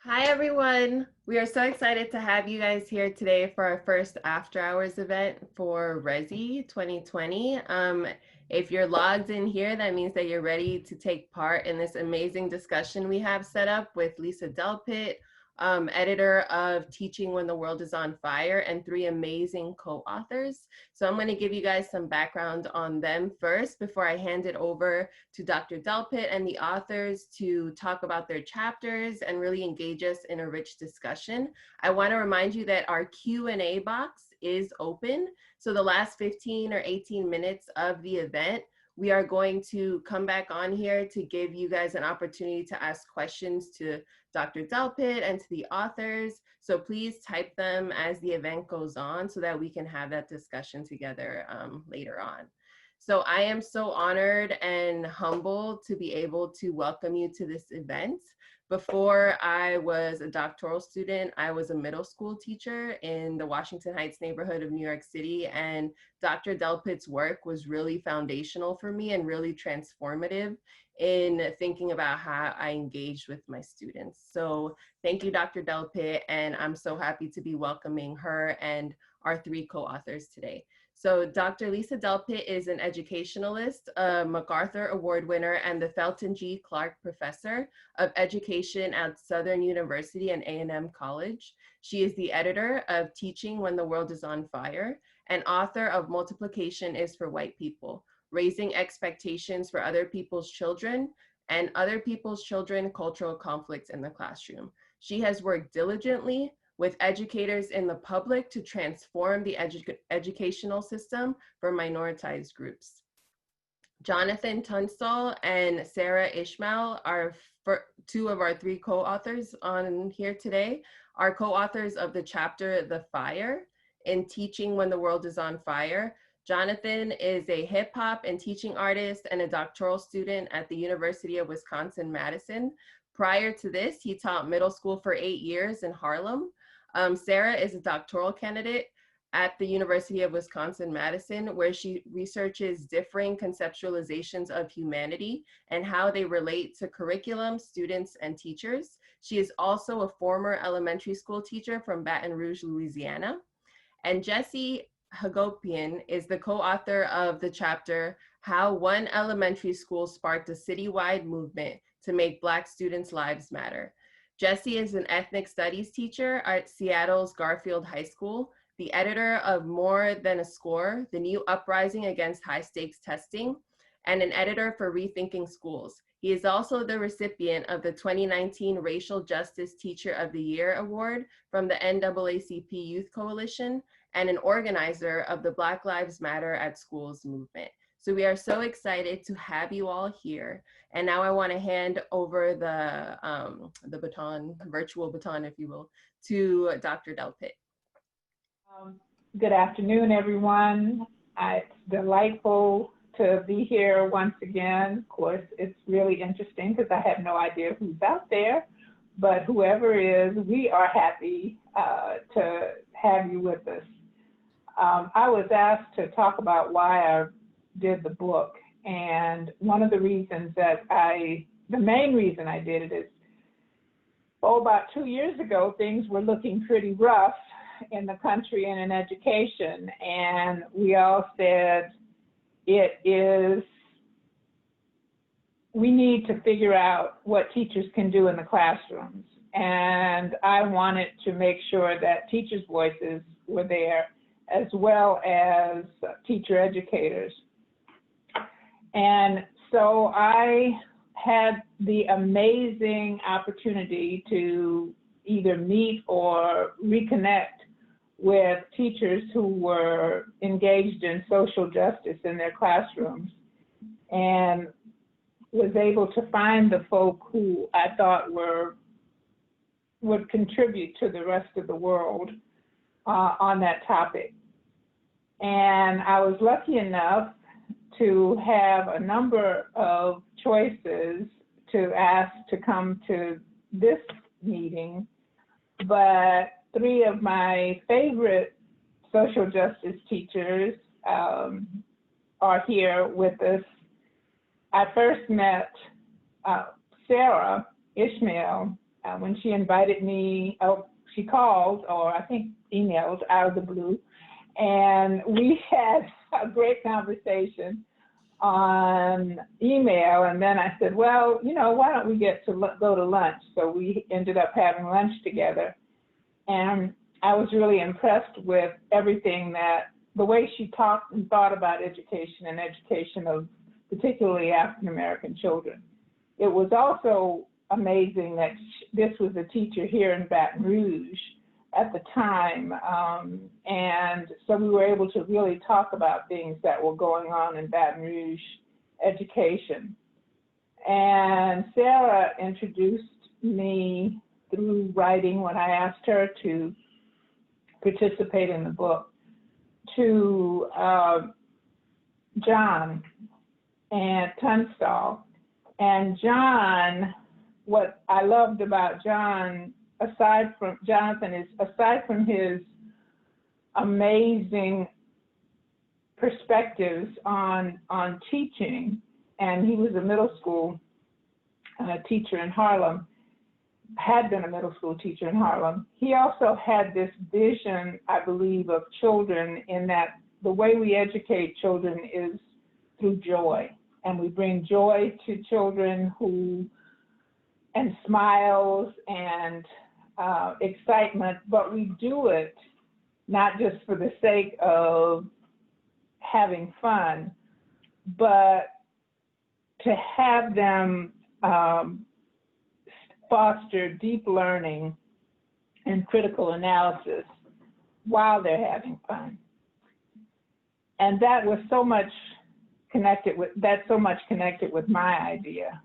Hi, everyone. We are so excited to have you guys here today for our first After Hours event for Resi 2020. If you're logged in here, that means that you're ready to take part in this amazing discussion we have set up with Lisa Delpit, editor of Teaching When the World is on Fire, and three amazing co-authors. So I'm going to give you guys some background on them first before I hand it over to Dr. Delpit and the authors to talk about their chapters and really engage us in a rich discussion. I want to remind you that our Q&A box is open. So the last 15 or 18 minutes of the event, we are going to come back on here to give you guys an opportunity to ask questions to Dr. Delpit and to the authors. So please type them as the event goes on so that we can have that discussion together later on. So I am so honored and humbled to be able to welcome you to this event. Before I was a doctoral student, I was a middle school teacher in the Washington Heights neighborhood of New York City, and Dr. Delpit's work was really foundational for me and really transformative in thinking about how I engaged with my students. So thank you, Dr. Delpit, and I'm so happy to be welcoming her and our three co-authors today. So Dr. Lisa Delpit is an educationalist, a MacArthur Award winner, and the Felton G. Clark Professor of Education at Southern University and A&M College. She is the editor of Teaching When the World is on Fire and author of Multiplication is for White People, Raising Expectations for Other People's Children and Other People's Children, Cultural Conflicts in the Classroom. She has worked diligently with educators in the public to transform the educational system for minoritized groups. Jonathan Tunstall and Sarah Ishmael are two of our three co-authors on here today, are co-authors of the chapter The Fire in Teaching When the World is on Fire. Jonathan is a hip hop and teaching artist and a doctoral student at the University of Wisconsin-Madison. Prior to this, he taught middle school for 8 years in Harlem. Sarah is a doctoral candidate at the University of Wisconsin-Madison, where she researches differing conceptualizations of humanity and how they relate to curriculum, students, and teachers. She is also a former elementary school teacher from Baton Rouge, Louisiana. And Jessie Hagopian is the co-author of the chapter, How One Elementary School Sparked a Citywide Movement to Make Black Students' Lives Matter. Jessie is an ethnic studies teacher at Seattle's Garfield High School, the editor of More Than a Score, the new uprising against high-stakes testing, and an editor for Rethinking Schools. He is also the recipient of the 2019 Racial Justice Teacher of the Year Award from the NAACP Youth Coalition and an organizer of the Black Lives Matter at Schools movement. So we are so excited to have you all here. And now I want to hand over the baton, virtual baton, if you will, to Dr. Delpit. Good afternoon, everyone. It's delightful to be here once again. Of course, it's really interesting because I have no idea who's out there, but whoever is, we are happy to have you with us. I was asked to talk about why I did the book, and one of the reasons that the main reason I did it is, about 2 years ago, things were looking pretty rough in the country and in education, and we all said we need to figure out what teachers can do in the classrooms, and I wanted to make sure that teachers' voices were there as well as teacher educators. And so I had the amazing opportunity to either meet or reconnect with teachers who were engaged in social justice in their classrooms, and was able to find the folk who I thought would contribute to the rest of the world on that topic. And I was lucky enough to have a number of choices to ask to come to this meeting, but three of my favorite social justice teachers are here with us. I first met Sarah Ishmael when she invited me, oh, she called, or I think emailed out of the blue, and we had a great conversation on email. And then I said, well, you know, why don't we get to go to lunch? So we ended up having lunch together. And I was really impressed with everything the way she talked and thought about education and education of particularly African-American children. It was also amazing that this was a teacher here in Baton Rouge at the time. And so we were able to really talk about things that were going on in Baton Rouge education. And Sarah introduced me through writing when I asked her to participate in the book to John and Tunstall. And John, what I loved about John, aside from his amazing perspectives on teaching, and he was a middle school teacher in Harlem, had been a middle school teacher in Harlem. He also had this vision, I believe, of children in that the way we educate children is through joy. And we bring joy to children and smiles and excitement, but we do it not just for the sake of having fun, but to have them foster deep learning and critical analysis while they're having fun. And that was so much connected with my idea.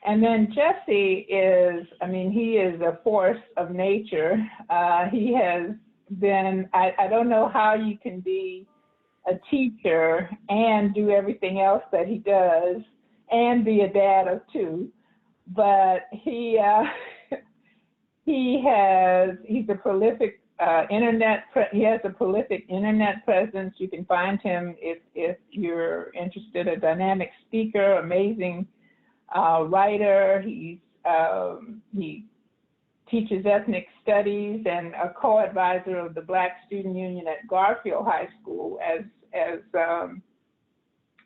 And then Jesse is, he is a force of nature. He has been, I don't know how you can be a teacher and do everything else that he does and be a dad of two, but he's a prolific he has a prolific internet presence. You can find him if you're interested, a dynamic speaker, amazing writer. He teaches ethnic studies and a co-advisor of the Black Student Union at Garfield High School, as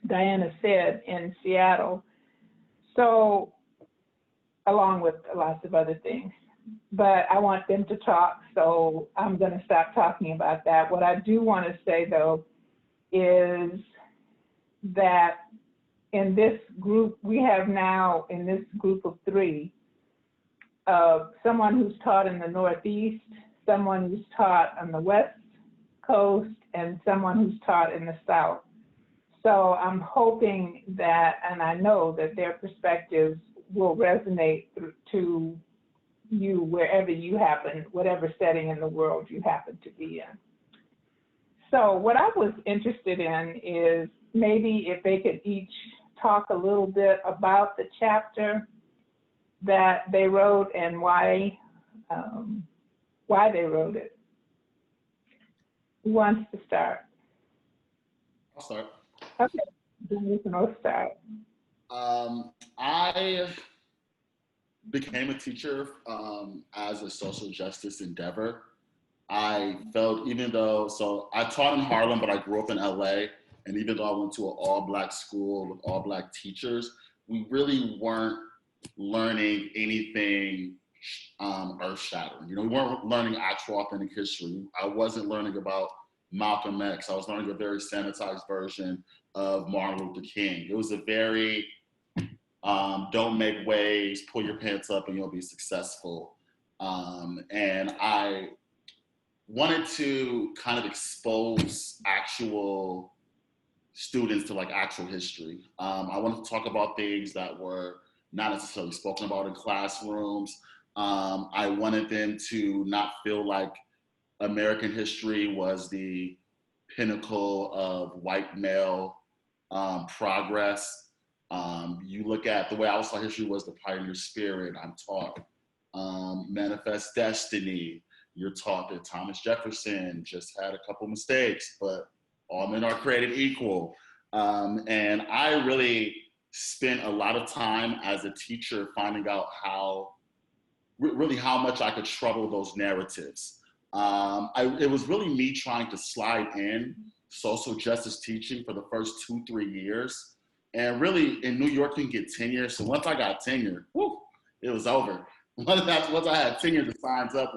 Diana said, in Seattle. So, along with lots of other things. But I want them to talk, so I'm going to stop talking about that. What I do want to say, though, is that in this group, we have now, in this group of three, someone who's taught in the Northeast, someone who's taught on the West Coast, and someone who's taught in the South. So I'm hoping that, and I know that their perspectives will resonate to you wherever you happen, whatever setting in the world you happen to be in. So what I was interested in is maybe if they could each talk a little bit about the chapter that they wrote and why they wrote it. Who wants to start? I'll start. Okay, then you can all start. I became a teacher as a social justice endeavor. I felt so I taught in Harlem, but I grew up in LA. And even though I went to an all-Black school with all Black teachers, we really weren't learning anything earth-shattering. We weren't learning actual authentic history. I wasn't learning about Malcolm X. I was learning a very sanitized version of Martin Luther King. It was a very don't make waves, pull your pants up and you'll be successful. And I wanted to kind of expose actual students to actual history. I wanted to talk about things that were not necessarily spoken about in classrooms. I wanted them to not feel like American history was the pinnacle of white male progress. You look at the way I was taught history was the pioneer spirit. I'm taught manifest destiny. You're taught that Thomas Jefferson just had a couple mistakes, but all men are created equal. And I really spent a lot of time as a teacher finding out how really how much I could trouble those narratives. It was really me trying to slide in social justice teaching for the first 2-3 years. And really in New York, you can get tenure. So once I got tenure, whoo, it was over. Once I had tenure, the signs up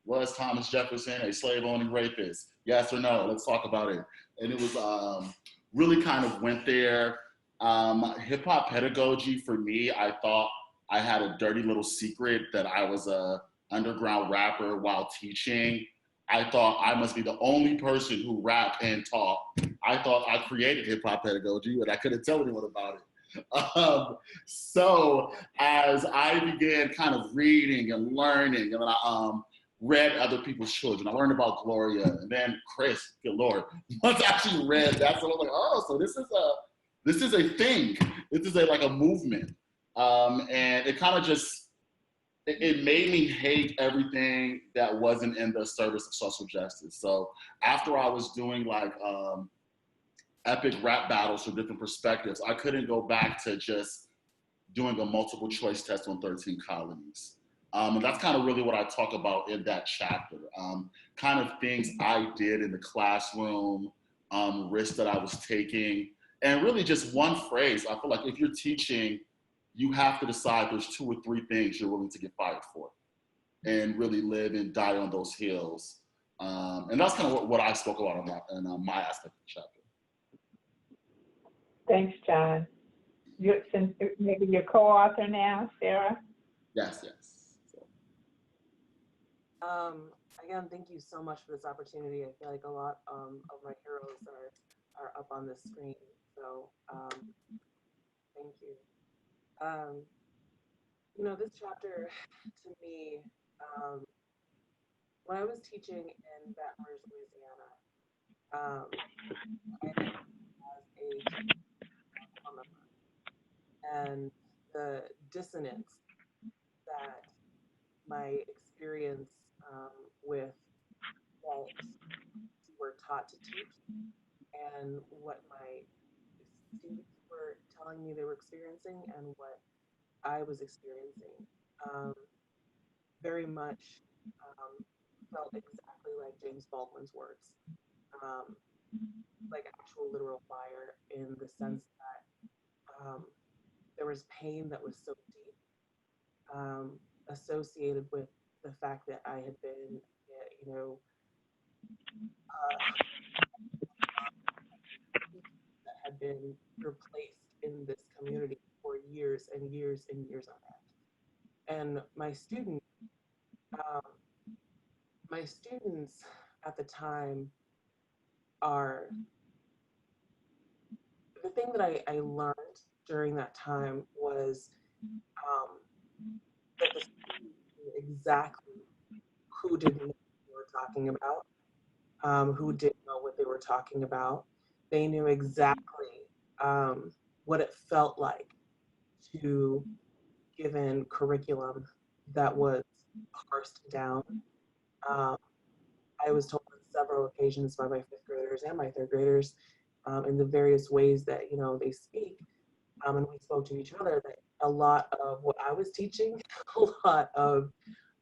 was Thomas Jefferson a slave owning rapist? Yes or no? Let's talk about it. And it was really kind of went there. Hip hop pedagogy for me, I thought I had a dirty little secret that I was a underground rapper while teaching. I thought I must be the only person who rapped and taught. I thought I created hip hop pedagogy, and I couldn't tell anyone about it. So as I began kind of reading and learning, and I read other people's children, I learned about Gloria, and then Chris, good Lord. Once I actually read that, so I was like, oh, so this is a thing. This is like a movement. And it kind of just, it made me hate everything that wasn't in the service of social justice. So after I was doing like epic rap battles from different perspectives, I couldn't go back to just doing a multiple choice test on 13 colonies. And that's kind of really what I talk about in that chapter. Kind of things I did in the classroom, risks that I was taking, and really just one phrase. I feel like if you're teaching, you have to decide there's 2 or 3 things you're willing to get fired for and really live and die on those hills. And that's kind of what I spoke about in my aspect of the chapter. Thanks, John. Since maybe your co-author now, Sarah? Yes. Again, thank you so much for this opportunity. I feel like a lot of my heroes are up on the screen. So thank you. This chapter to me, when I was teaching in Baton Rouge, Louisiana, I as a woman, and the dissonance that my experience with what we were taught to teach and what my students were telling me they were experiencing and what I was experiencing very much felt exactly like James Baldwin's words, like actual literal fire, in the sense that there was pain that was so deep, associated with the fact that I had been, that had been replaced in this community for years and years and years on end. And my students at the time are, the thing that I learned during that time was that the students knew exactly who didn't know what they were talking about, who didn't know what they were talking about. They knew exactly what it felt like to given curriculum that was parsed down. I was told on several occasions by my 5th graders and my 3rd graders in the various ways that they speak, and we spoke to each other, that a lot of what I was teaching, a lot of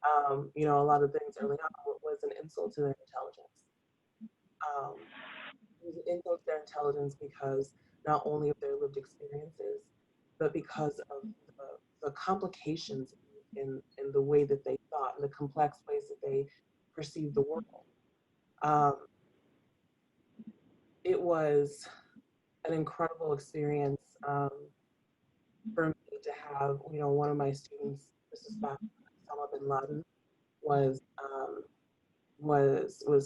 things early on was an insult to their intelligence. It was an insult to their intelligence because not only of their lived experiences, but because of the complications in the way that they thought and the complex ways that they perceived the world. It was an incredible experience for me to have, one of my students, this is back when Osama bin Laden was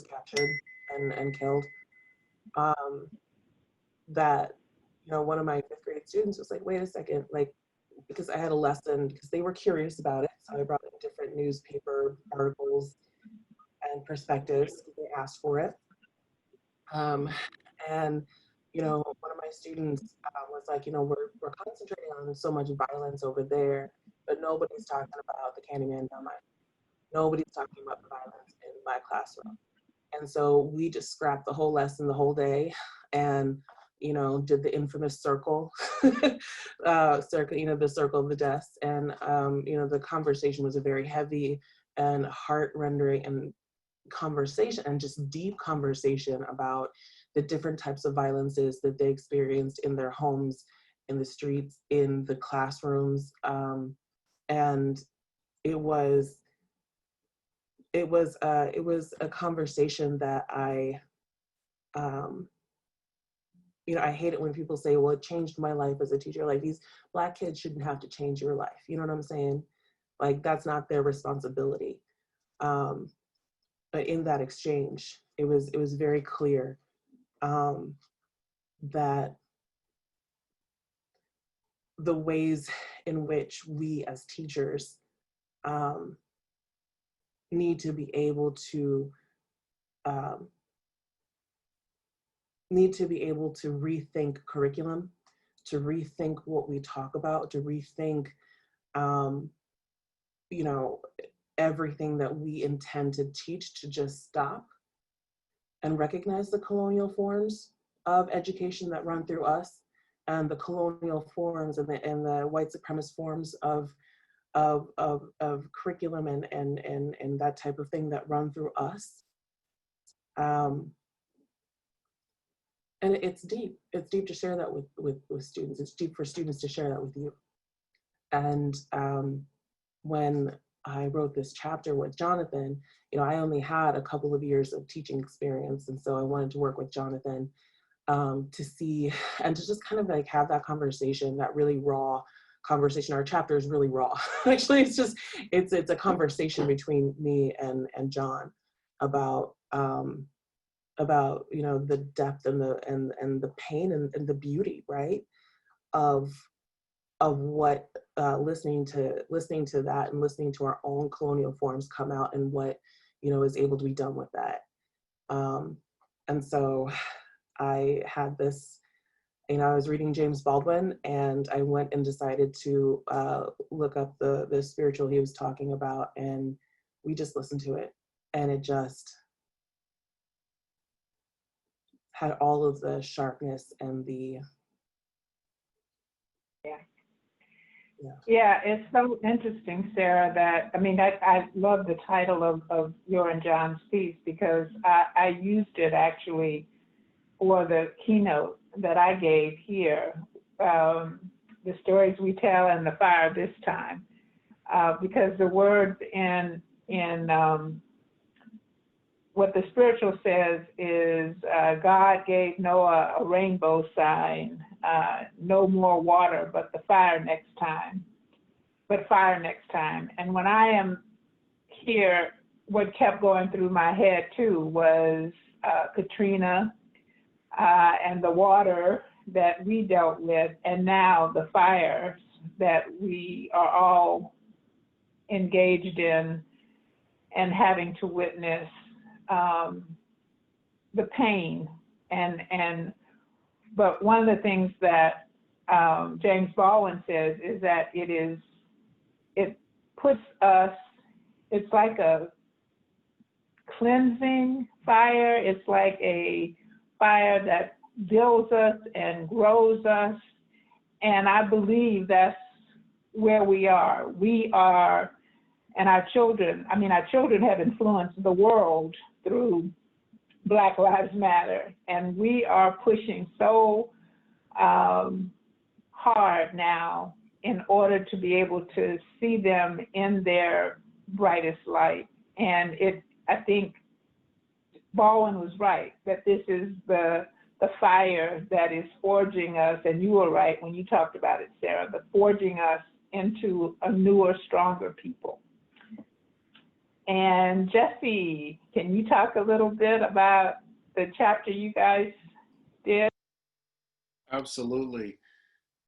captured and killed. That one of my 5th grade students was like, wait a second, like, because I had a lesson, because they were curious about it, so I brought in different newspaper articles and perspectives. They asked for it, and one of my students was like, we're concentrating on so much violence over there, but nobody's talking about the Candyman down my. Nobody's talking about the violence in my classroom. And so we just scrapped the whole lesson, the whole day, and did the infamous circle, circle, the circle of the desk. And, the conversation was a very heavy and heart-rendering and conversation, and just deep conversation about the different types of violences that they experienced in their homes, in the streets, in the classrooms. And it was a conversation that I hate it when people say, well, it changed my life as a teacher. Like, these Black kids shouldn't have to change your life. You know what I'm saying? Like, that's not their responsibility. But in that exchange, it was very clear that the ways in which we as teachers need to be able to rethink curriculum, to rethink what we talk about, to rethink, everything that we intend to teach, to just stop and recognize the colonial forms of education that run through us, and the colonial forms and the white supremacist forms of curriculum and that type of thing that run through us. And it's deep. It's deep to share that with students. It's deep for students to share that with you. And when I wrote this chapter with Jonathan, I only had a couple of years of teaching experience. And so I wanted to work with Jonathan to see, and to just kind of like have that conversation, that really raw conversation. Our chapter is really raw. Actually, it's a conversation between me and John about the depth and the pain and the beauty, right, of what listening to that and listening to our own colonial forms come out, and what is able to be done with that. And so I had this, I was reading James Baldwin, and I went and decided to look up the spiritual he was talking about, and we just listened to it, and it just had all of the sharpness and the Yeah, it's so interesting, Sarah, that, I love the title of your and John's piece, because I used it actually for the keynote that I gave here, the stories we tell and the fire this time, because the words in what the spiritual says is, God gave Noah a rainbow sign, no more water, but fire next time. And when I am here, what kept going through my head too was Katrina and the water that we dealt with, and now the fires that we are all engaged in and having to witness the pain. But one of the things that James Baldwin says is that it puts us, it's like a cleansing fire. It's like a fire that builds us and grows us. And I believe that's where we are. We are, and our children have influenced the world through Black Lives Matter. And we are pushing so hard now in order to be able to see them in their brightest light. And I think Baldwin was right, that this is the fire that is forging us, and you were right when you talked about it, Sarah, the forging us into a newer, stronger people. And Jesse, can you talk a little bit about the chapter you guys did? Absolutely.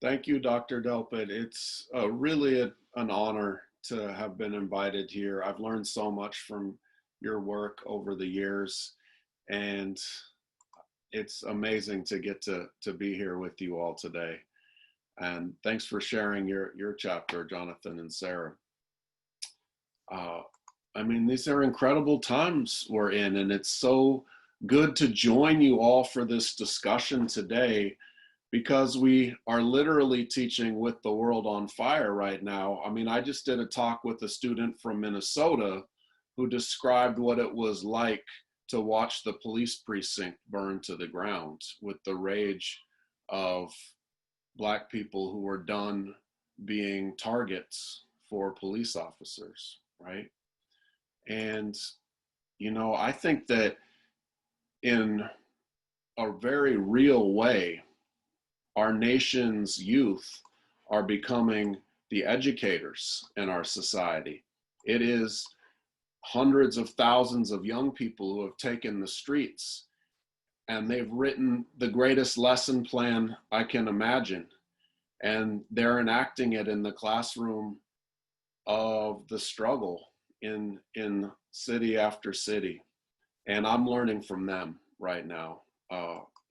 Thank you, Dr. Delpit. It's really an honor to have been invited here. I've learned so much from your work over the years, and it's amazing to get to be here with you all today. And thanks for sharing your chapter, Jonathan and Sarah. These are incredible times we're in, and it's so good to join you all for this discussion today, because we are literally teaching with the world on fire right now. I mean, I just did a talk with a student from Minnesota who described what it was like to watch the police precinct burn to the ground with the rage of Black people who were done being targets for police officers, right? And, you know, I think that in a very real way, our nation's youth are becoming the educators in our society. It is hundreds of thousands of young people who have taken the streets, and they've written the greatest lesson plan I can imagine. And they're enacting it in the classroom of the struggle in city after city. And I'm learning from them right now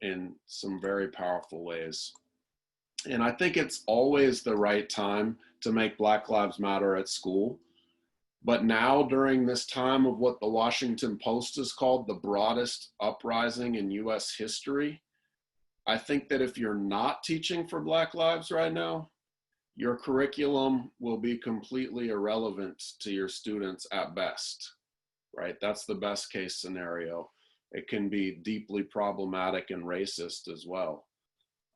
in some very powerful ways. And I think it's always the right time to make Black Lives Matter at school. But now, during this time of what the Washington Post has called the broadest uprising in US history, I think that if you're not teaching for Black lives right now, your curriculum will be completely irrelevant to your students at best, right? That's the best case scenario. It can be deeply problematic and racist as well.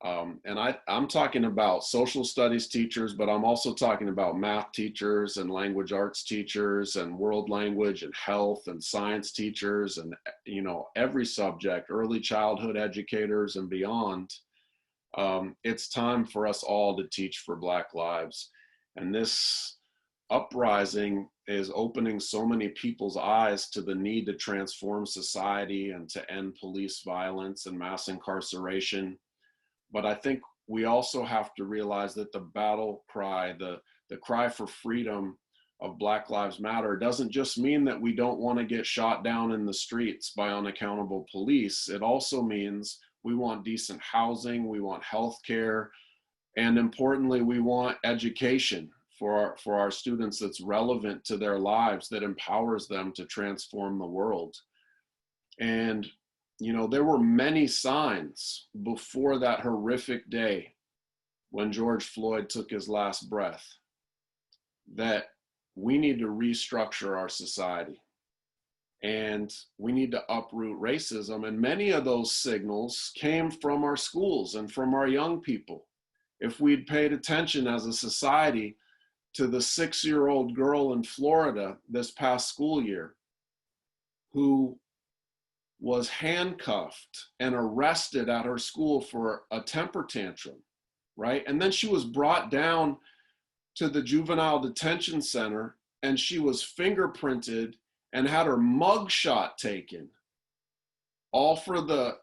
And I'm talking about social studies teachers, but I'm also talking about math teachers and language arts teachers and world language and health and science teachers and, you know, every subject, early childhood educators and beyond. It's time for us all to teach for Black lives. And this uprising is opening so many people's eyes to the need to transform society and to end police violence and mass incarceration. But I think we also have to realize that the battle cry, the cry for freedom of Black Lives Matter doesn't just mean that we don't want to get shot down in the streets by unaccountable police. It also means we want decent housing, we want health care, and importantly, we want education for our students that's relevant to their lives, that empowers them to transform the world. And you know, there were many signs before that horrific day when George Floyd took his last breath that we need to restructure our society and we need to uproot racism. And many of those signals came from our schools and from our young people. If we'd paid attention as a society to the 6-year-old girl in Florida this past school year who was handcuffed and arrested at her school for a temper tantrum, right? And then she was brought down to the juvenile detention center and she was fingerprinted and had her mugshot taken, all for the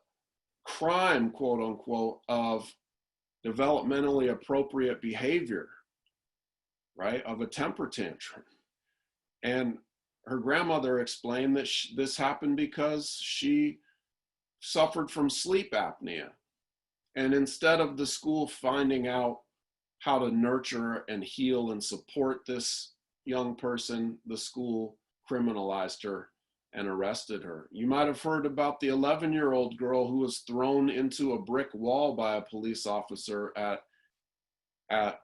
crime, quote unquote, of developmentally appropriate behavior, right? Of a temper tantrum. And her grandmother explained that this happened because she suffered from sleep apnea. And instead of the school finding out how to nurture and heal and support this young person, the school criminalized her and arrested her. You might have heard about the 11-year-old girl who was thrown into a brick wall by a police officer at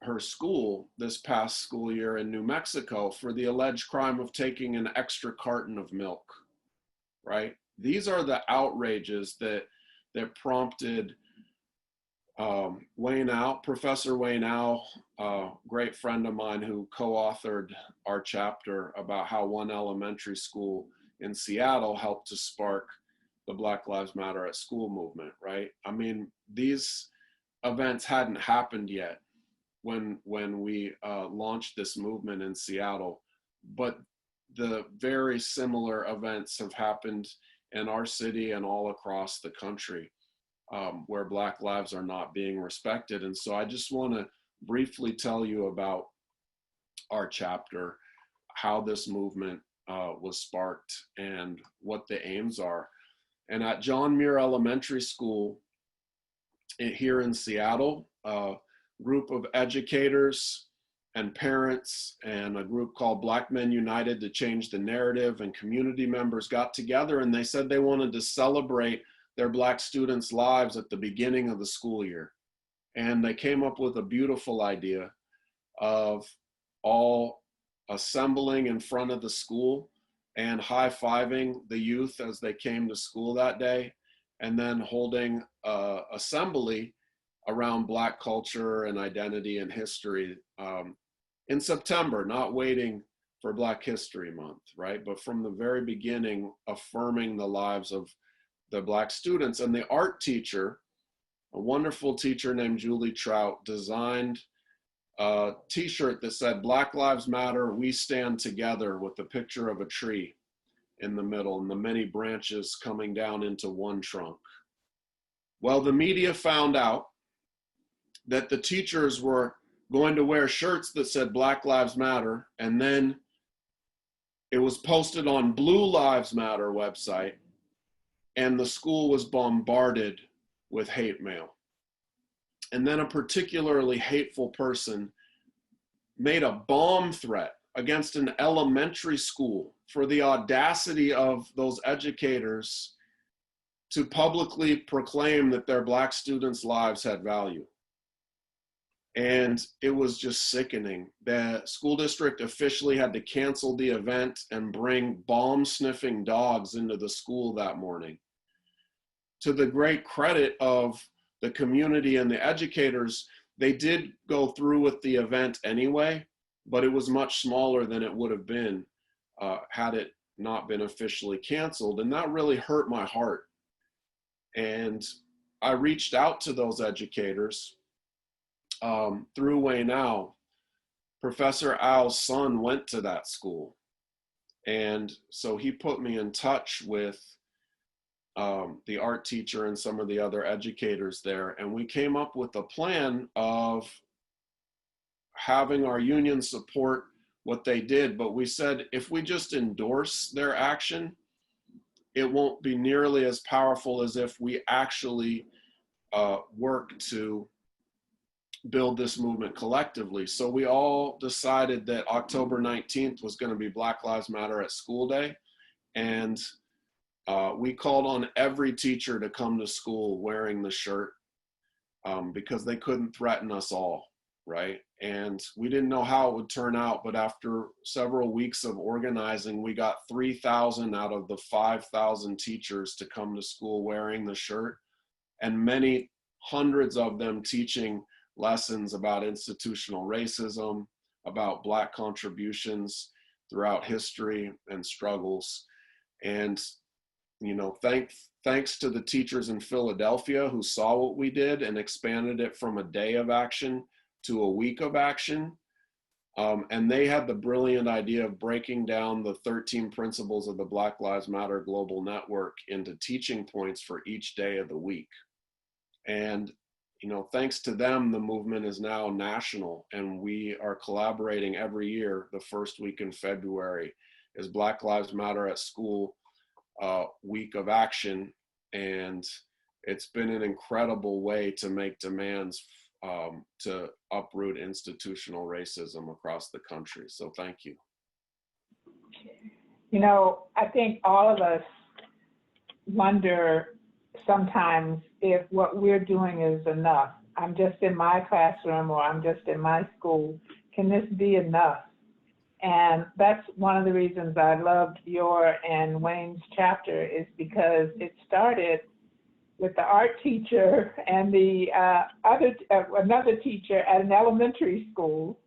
her school this past school year in New Mexico for the alleged crime of taking an extra carton of milk, right? These are the outrages that prompted Professor Wayne Au, a great friend of mine who co-authored our chapter about how one elementary school in Seattle helped to spark the Black Lives Matter at School movement, right? I mean, these events hadn't happened yet when we launched this movement in Seattle, but the very similar events have happened in our city and all across the country where Black lives are not being respected. And so I just want to briefly tell you about our chapter, how this movement was sparked and what the aims are. And at John Muir Elementary School here in Seattle, group of educators and parents and a group called Black Men United to Change the Narrative, and community members got together and they said they wanted to celebrate their Black students' lives at the beginning of the school year. And they came up with a beautiful idea of all assembling in front of the school and high-fiving the youth as they came to school that day, and then holding an assembly around Black culture and identity and history in September, not waiting for Black History Month, right? But from the very beginning, affirming the lives of the Black students. And the art teacher, a wonderful teacher named Julie Trout, designed a t-shirt that said, "Black Lives Matter, we stand together," with a picture of a tree in the middle and the many branches coming down into one trunk. Well, the media found out that the teachers were going to wear shirts that said Black Lives Matter, and then it was posted on Blue Lives Matter website, and the school was bombarded with hate mail. And then a particularly hateful person made a bomb threat against an elementary school for the audacity of those educators to publicly proclaim that their Black students' lives had value. And it was just sickening. The school district officially had to cancel the event and bring bomb-sniffing dogs into the school that morning. To the great credit of the community and the educators, they did go through with the event anyway, but it was much smaller than it would have been had it not been officially canceled. And that really hurt my heart. And I reached out to those educators through Waynow. Professor Al's son went to that school. And so he put me in touch with the art teacher and some of the other educators there. And we came up with a plan of having our union support what they did. But we said, if we just endorse their action, it won't be nearly as powerful as if we actually work to build this movement collectively. So we all decided that October 19th was going to be Black Lives Matter at School Day. And we called on every teacher to come to school wearing the shirt because they couldn't threaten us all, right? And we didn't know how it would turn out, but after several weeks of organizing, we got 3,000 out of the 5,000 teachers to come to school wearing the shirt, and many hundreds of them teaching lessons about institutional racism, about Black contributions throughout history and struggles. And, you know, thanks to the teachers in Philadelphia who saw what we did and expanded it from a day of action to a week of action. And they had the brilliant idea of breaking down the 13 principles of the Black Lives Matter Global Network into teaching points for each day of the week. And, you know, thanks to them, the movement is now national, and we are collaborating every year. The first week in February is Black Lives Matter at School week of action. And it's been an incredible way to make demands to uproot institutional racism across the country. So thank you. You know, I think all of us wonder sometimes if what we're doing is enough. I'm just in my classroom, or I'm just in my school. Can this be enough? And that's one of the reasons I loved your and Wayne's chapter, is because it started with the art teacher and the another teacher at an elementary school,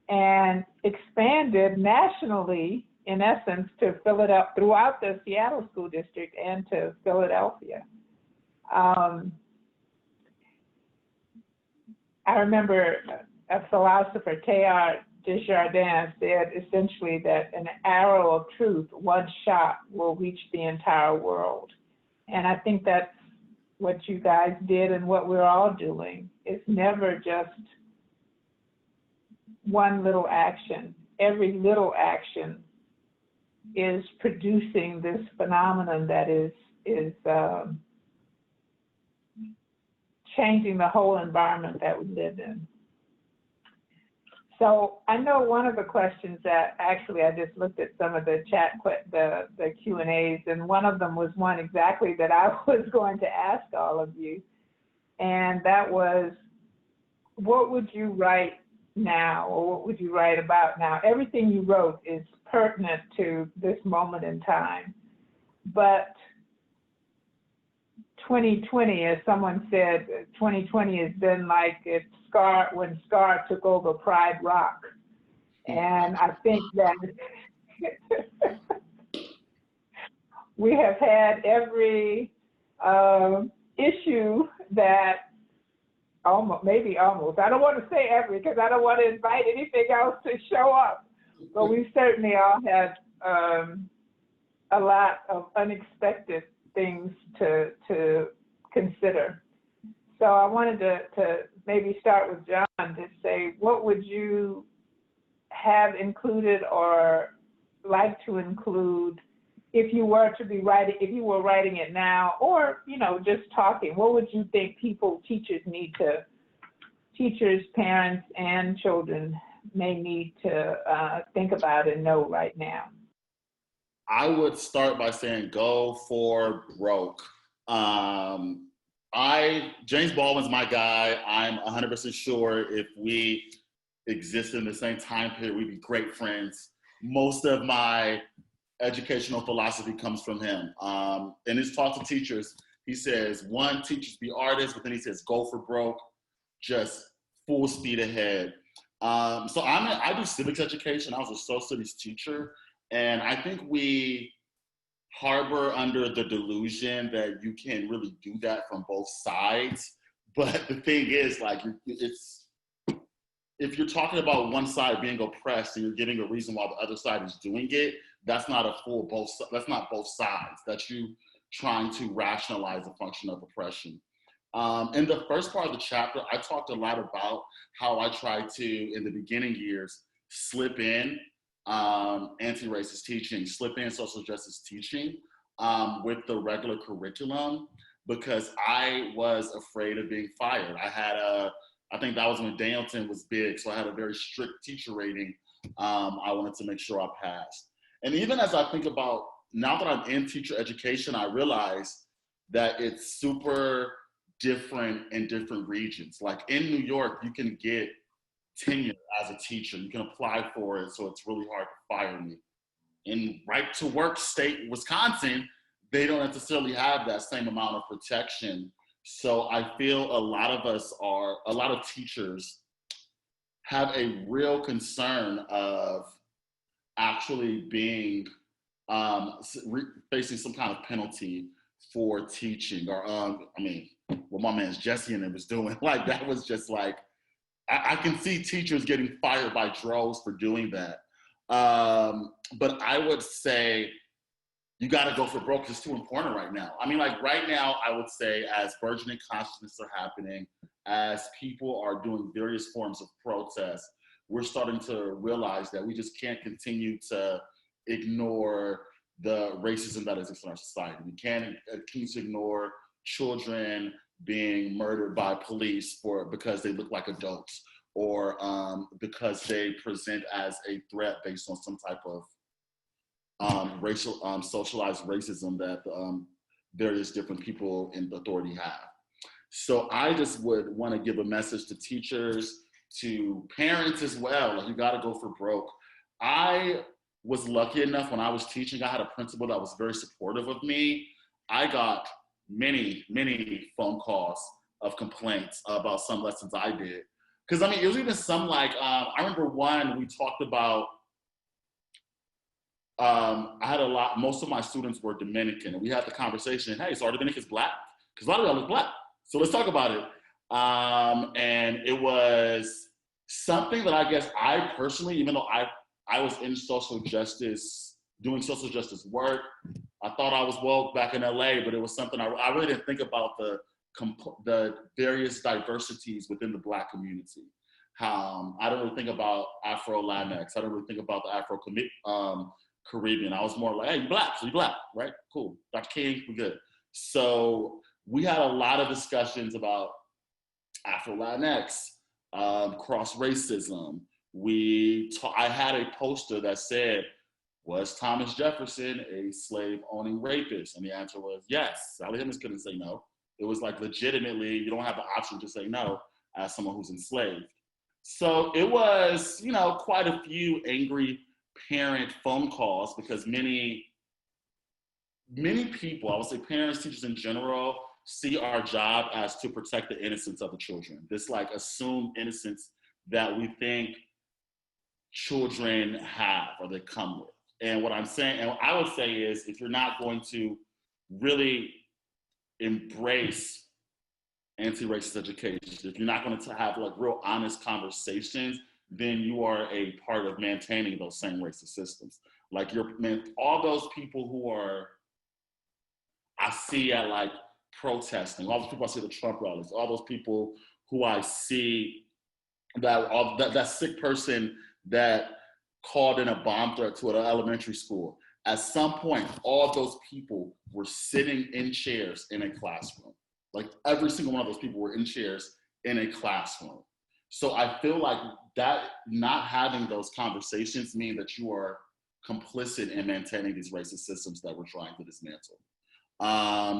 and expanded nationally, in essence, to Philadelphia, throughout the Seattle School District and to Philadelphia. I remember a philosopher, Teilhard de Chardin, said essentially that an arrow of truth, one shot, will reach the entire world. And I think that's what you guys did and what we're all doing. It's never just one little action. Every little action is producing this phenomenon that is changing the whole environment that we live in. So I know one of the questions that actually I just looked at some of the the Q&As, and one of them was one exactly that I was going to ask all of you, and that was, what would you write now, or what would you write about now? Everything you wrote is pertinent to this moment in time, but 2020, as someone said, 2020 has been like when Scar took over Pride Rock. And I think that we have had every issue that maybe almost, I don't want to say every, because I don't want to invite anything else to show up, but we certainly all had a lot of unexpected things to consider. So I wanted to maybe start with John to say, what would you have included or like to include if you were writing it now, or, just talking? What would you think teachers, parents, and children may need to think about and know right now? I would start by saying, go for broke. James Baldwin's my guy. I'm 100% sure if we exist in the same time period, we'd be great friends. Most of my educational philosophy comes from him. In his talk to teachers, he says, one, teachers be artists, but then he says, go for broke, just full speed ahead. So I do civics education. I was a social studies teacher. And I think we harbor under the delusion that you can really do that from both sides. But the thing is, if you're talking about one side being oppressed and you're giving a reason why the other side is doing it, that's not that's not both sides. That's you trying to rationalize a function of oppression. In the first part of the chapter, I talked a lot about how I tried to, in the beginning years, slip in anti-racist teaching, slip in social justice teaching with the regular curriculum, because I was afraid of being fired. I think that was when Danielton was big, so I had a very strict teacher rating. I wanted to make sure I passed. And even as I think about, now that I'm in teacher education, I realize that it's super different in different regions. Like in New York, you can get tenure as a teacher. You can apply for it, so it's really hard to fire me. In right to work state, Wisconsin, they don't necessarily have that same amount of protection. So I feel a lot of teachers have a real concern of actually being, facing some kind of penalty for teaching, or what my man's Jesse and him was doing, like that was just like, I can see teachers getting fired by droves for doing that. But I would say you got to go for broke. It's too important right now. Right now, I would say as burgeoning consciousness are happening, as people are doing various forms of protest, we're starting to realize that we just can't continue to ignore the racism that exists in our society. We can't continue to ignore children being murdered by police because they look like adults, or because they present as a threat based on some type of racial socialized racism that various different people in authority have. So I just would want to give a message to teachers, to parents as well. Like, you got to go for broke. I was lucky enough when I was teaching, I had a principal that was very supportive of me. I got many, many phone calls of complaints about some lessons I did. Because it was even some I remember one we talked about, most of my students were Dominican, and we had the conversation, hey, so are Dominicans Black? Because a lot of y'all look Black, so let's talk about it. And it was something that I guess I personally, even though I was in social justice, doing social justice work, I thought I was woke back in LA, but it was something I really didn't think about the various diversities within the Black community. I don't really think about Afro-Latinx. I don't really think about the Afro-Caribbean. I was more like, hey, you Black, so you Black, right? Cool. Dr. King, we good. So we had a lot of discussions about Afro-Latinx, cross-racism, I had a poster that said, was Thomas Jefferson a slave-owning rapist? And the answer was yes. Sally Hemings couldn't say no. It was like legitimately, you don't have the option to say no as someone who's enslaved. So it was, you know, quite a few angry parent phone calls because many people, I would say parents, teachers in general, see our job as to protect the innocence of the children. This like assumed innocence that we think children have or they come with. And what I'm saying, and what I would say is, if you're not going to really embrace anti-racist education, if you're not going to have like real honest conversations, then you are a part of maintaining those same racist systems. Like all those people who are, I see at like protesting, all those people I see at the Trump rallies, all those people who I see that sick person that called in a bomb threat to an elementary school. At some point, all those people were sitting in chairs in a classroom. Like every single one of those people were in chairs in a classroom. So I feel like that not having those conversations mean that you are complicit in maintaining these racist systems that we're trying to dismantle.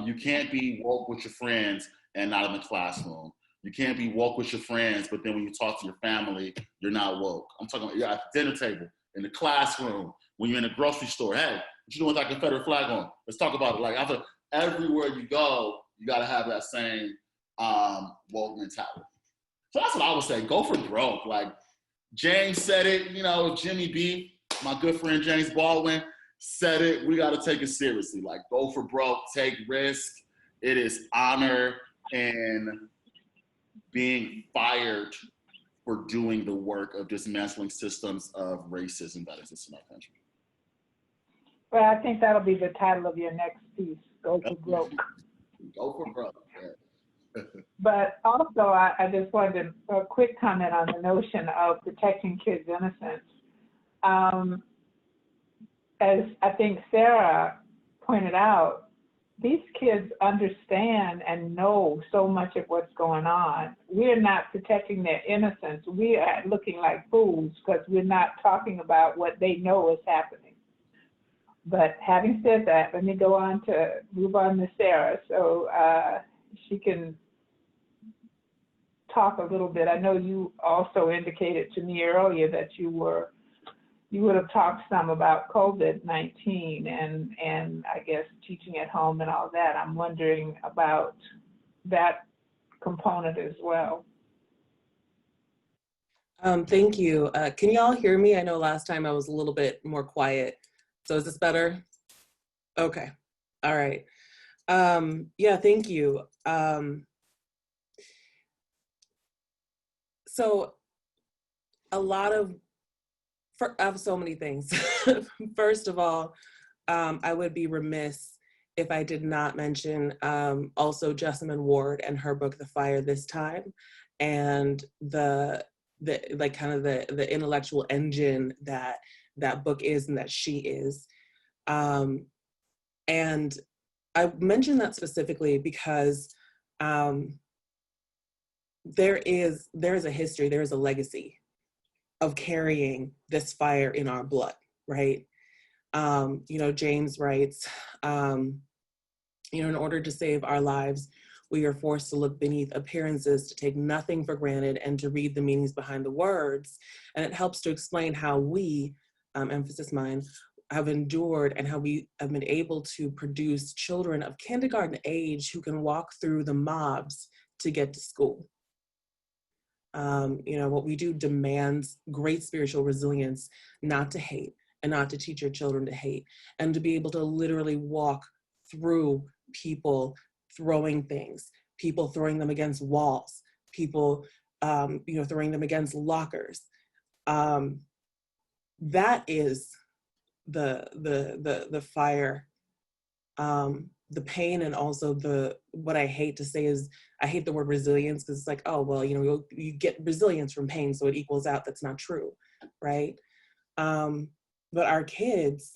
You can't be woke with your friends and not in the classroom. You can't be woke with your friends, but then when you talk to your family, you're not woke. I'm talking about you're at the dinner table, in the classroom, when you're in a grocery store. Hey, what you doing with that Confederate flag on? Let's talk about it. Like I feel everywhere you go, you got to have that same woke mentality. So that's what I would say. Go for broke. Like James said it, you know, Jimmy B, my good friend James Baldwin said it. We got to take it seriously. Like go for broke, take risk. It is honor and being fired for doing the work of dismantling systems of racism that exist in our country. Well, I think that'll be the title of your next piece, Go for Broke. Go for broke. Yeah. But also, I just wanted a quick comment on the notion of protecting kids' innocence. As I think Sarah pointed out, these kids understand and know so much of what's going on. We're not protecting their innocence. We are looking like fools because we're not talking about what they know is happening. But having said that, let me move on to Sarah so she can talk a little bit. I know you also indicated to me earlier that you would have talked some about COVID-19 and I guess teaching at home and all that. I'm wondering about that component as well. Thank you. Can y'all hear me? I know last time I was a little bit more quiet. So is this better? Okay. All right. Yeah, thank you. So a lot of so many things. First of all, I would be remiss if I did not mention also Jessamine Ward and her book, The Fire This Time, and the intellectual engine that book is and that she is. And I mention that specifically because there is a history, there is a legacy of carrying this fire in our blood, right? James writes, in order to save our lives, we are forced to look beneath appearances, to take nothing for granted, and to read the meanings behind the words. And it helps to explain how we, emphasis mine, have endured and how we have been able to produce children of kindergarten age who can walk through the mobs to get to school. What we do demands great spiritual resilience, not to hate and not to teach your children to hate, and to be able to literally walk through people throwing things, people throwing them against walls, people, throwing them against lockers. That is the fire, the pain, and also what I hate to say is, I hate the word resilience because it's like, oh, well, you get resilience from pain, so it equals out. That's not true, right? But our kids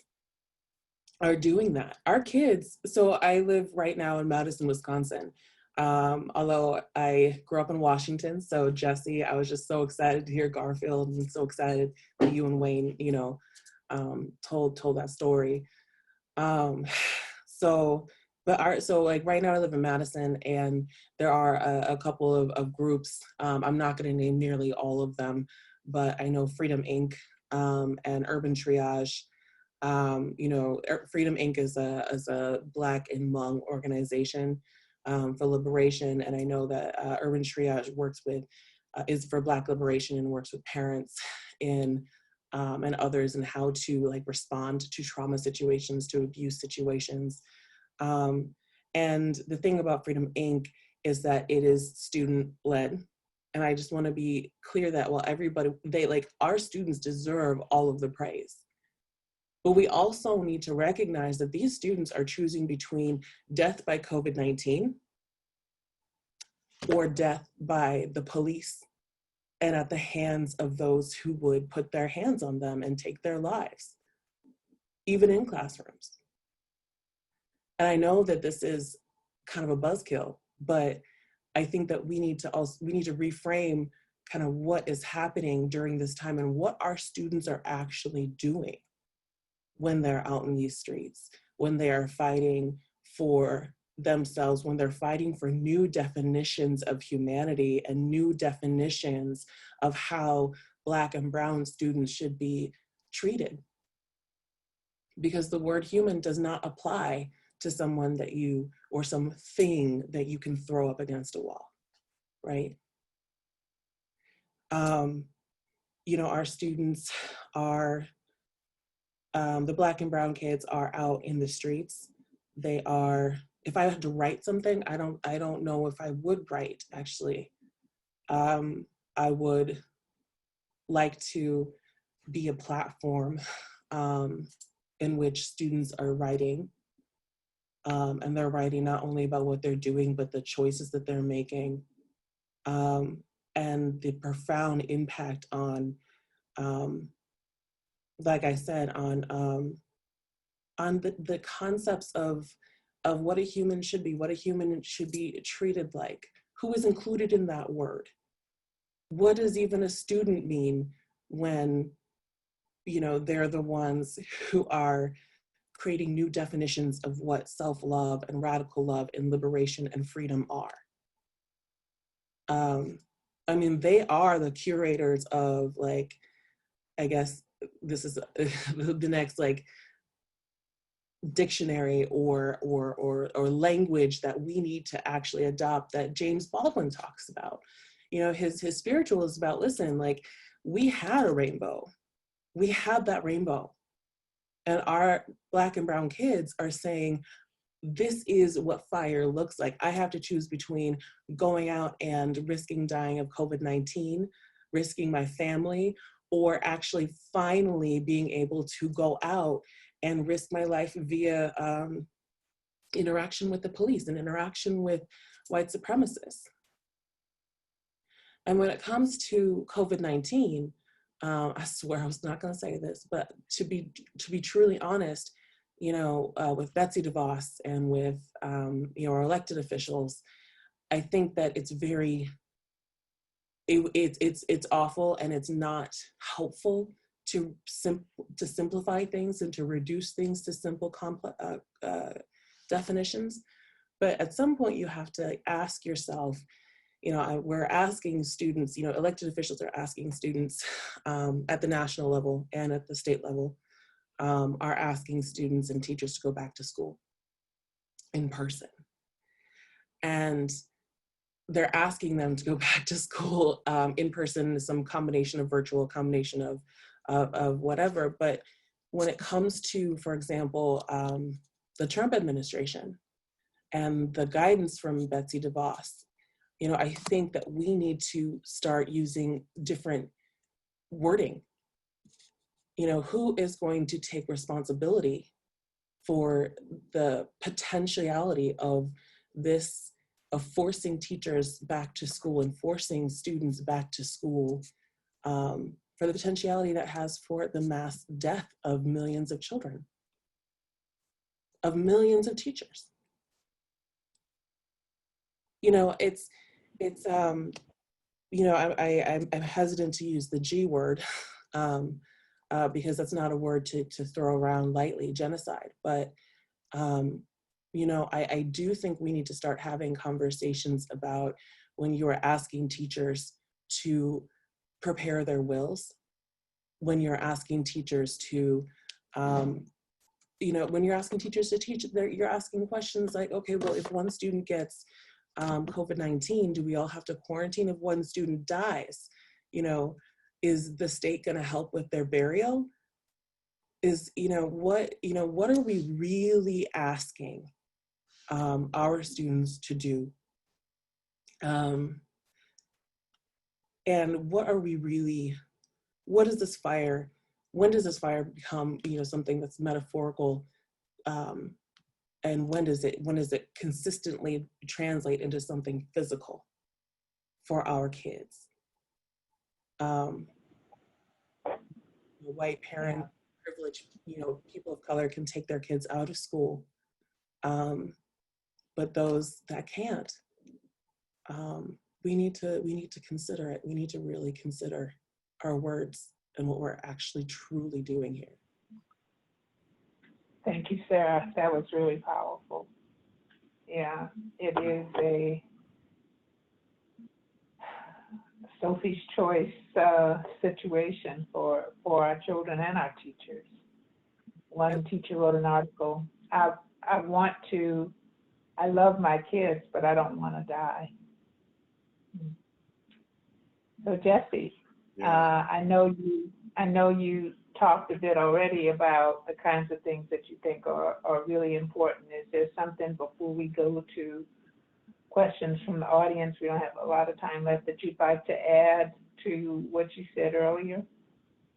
are doing that. Our kids, so I live right now in Madison, Wisconsin. Although I grew up in Washington, so Jesse, I was just so excited to hear Garfield and so excited that you and Wayne, told that story. So like right now I live in Madison, and there are a couple of groups. I'm not going to name nearly all of them, but I know Freedom Inc. And Urban Triage. Freedom Inc. is a Black and Hmong organization for liberation, and I know that Urban Triage is for Black liberation and works with parents and others and how to like respond to trauma situations, to abuse situations. And the thing about Freedom Inc. is that it is student-led. And I just want to be clear that while our students deserve all of the praise. But we also need to recognize that these students are choosing between death by COVID-19 or death by the police and at the hands of those who would put their hands on them and take their lives, even in classrooms. And I know that this is kind of a buzzkill, but I think that we need to reframe kind of what is happening during this time and what our students are actually doing when they're out in these streets, when they are fighting for themselves, when they're fighting for new definitions of humanity and new definitions of how Black and Brown students should be treated. Because the word human does not apply to someone or something that you can throw up against a wall, right? Our students are, the Black and Brown kids are out in the streets. They are, if I had to write something, I don't know if I would write, actually. I would like to be a platform in which students are writing, and they're writing not only about what they're doing, but the choices that they're making, and the profound impact on, like I said, on the concepts of what a human should be, what a human should be treated like, who is included in that word. What does even a student mean when, they're the ones who are creating new definitions of what self-love and radical love and liberation and freedom are. They are the curators of, like, I guess this is the next like dictionary or language that we need to actually adopt, that James Baldwin talks about. His spiritual is about, listen, like, we had a rainbow. We had that rainbow. And our Black and Brown kids are saying, this is what fire looks like. I have to choose between going out and risking dying of COVID-19, risking my family, or actually finally being able to go out and risk my life via interaction with the police and interaction with white supremacists. And when it comes to COVID-19, I swear I was not going to say this, but to be truly honest, with Betsy DeVos and with our elected officials, I think that it's it's awful, and it's not helpful to simplify things and to reduce things to simple definitions. But at some point, you have to ask yourself, we're asking students, elected officials are asking students at the national level and at the state level, are asking students and teachers to go back to school in person. And they're asking them to go back to school in person, some combination of virtual, combination of whatever. But when it comes to, for example, the Trump administration and the guidance from Betsy DeVos, I think that we need to start using different wording. Who is going to take responsibility for the potentiality of this, of forcing teachers back to school and forcing students back to school, for the potentiality that has for the mass death of millions of children, of millions of teachers. you know, it's you know, I'm hesitant to use the G word because that's not a word to throw around lightly, genocide. But you know, I do think we need to start having conversations about when you are asking teachers to prepare their wills, when you're asking teachers to, you know, when you're asking teachers to teach, you're asking questions like, okay, well, if one student gets COVID-19, do we all have to quarantine if one student dies? You know, is the state going to help with their burial? Is, you know, what are we really asking our students to do? And what are we really, what is this fire, when does this fire become, you know, something that's metaphorical? And when does it consistently translate into something physical for our kids? White parent, privileged, you know, people of color can take their kids out of school, but those that can't, we need to consider it. We need to really consider our words and what we're actually truly doing here. Thank you, Sarah. That was really powerful. Yeah, it is a Sophie's choice situation for our children and our teachers. One teacher wrote an article, I love my kids, but I don't want to die. So Jesse, Yeah. I know you talked a bit already about the kinds of things that you think are really important. Is there something before we go to questions from the audience, we don't have a lot of time left, that you'd like to add to what you said earlier?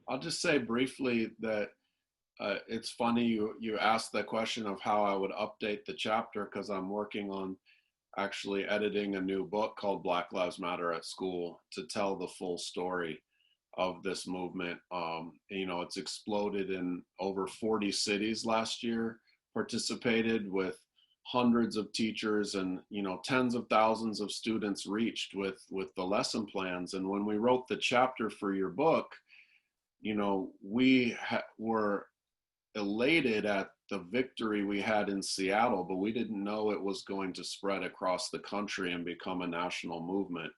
I'll just say briefly that it's funny you asked the question of how I would update the chapter, because I'm working on actually editing a new book called Black Lives Matter at School to tell the full story of this movement. You know, it's exploded in over 40 cities last year, participated with hundreds of teachers and, you know, tens of thousands of students reached with the lesson plans. And when we wrote the chapter for your book, you know, we were elated at the victory we had in Seattle, but we didn't know it was going to spread across the country and become a national movement.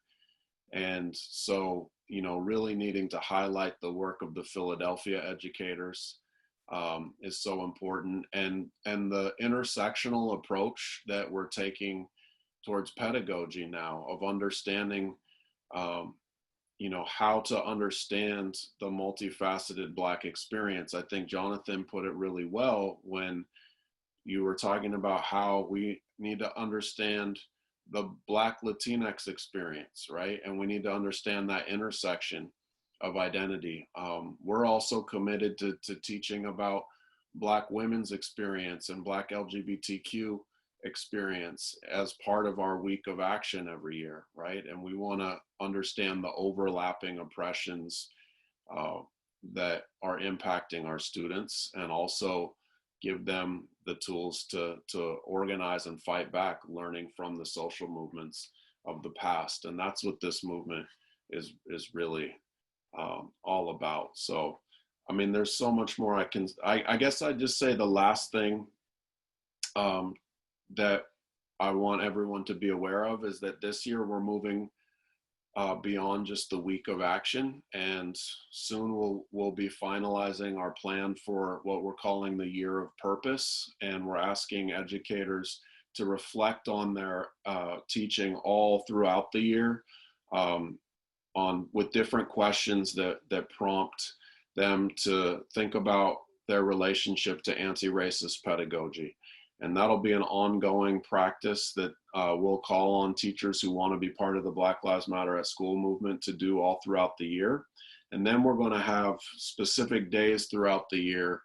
And so, you know, really needing to highlight the work of the Philadelphia educators is so important. And the intersectional approach that we're taking towards pedagogy now, of understanding you know, how to understand the multifaceted Black experience. I think Jonathan put it really well when you were talking about how we need to understand the Black Latinx experience, right? And we need to understand that intersection of identity. We're also committed to teaching about Black women's experience and Black LGBTQ experience as part of our week of action every year, right? And we want to understand the overlapping oppressions that are impacting our students, and also give them the tools to organize and fight back, learning from the social movements of the past. And that's what this movement is really all about. So, I mean, there's so much more I guess I'd just say the last thing that I want everyone to be aware of is that this year we're moving beyond just the week of action, and soon we'll be finalizing our plan for what we're calling the year of purpose, and we're asking educators to reflect on their teaching all throughout the year with different questions that prompt them to think about their relationship to anti-racist pedagogy. And that'll be an ongoing practice that we'll call on teachers who want to be part of the Black Lives Matter at School movement to do all throughout the year. And then we're going to have specific days throughout the year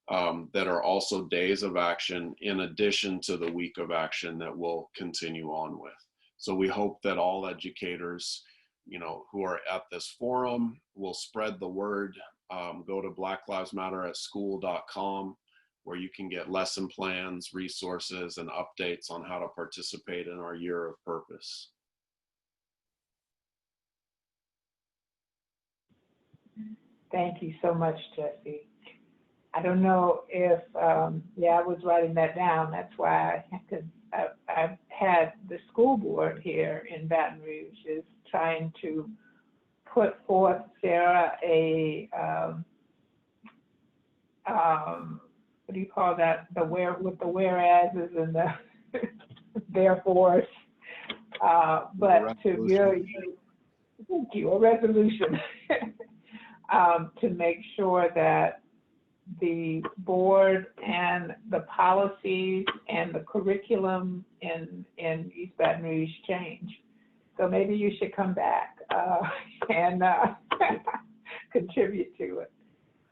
that are also days of action, in addition to the week of action that we'll continue on with. So we hope that all educators, you know, who are at this forum will spread the word. Go to blacklivesmatteratschool.com. where you can get lesson plans, resources, and updates on how to participate in our Year of Purpose. Thank you so much, Jesse. I don't know if, yeah, I was writing that down. That's why, because I've had the school board here in Baton Rouge is trying to put forth, Sarah, a, what do you call that? With the whereases and the therefores, but to really, thank you, a resolution to make sure that the board and the policies and the curriculum in East Baton Rouge change. So maybe you should come back and contribute to it.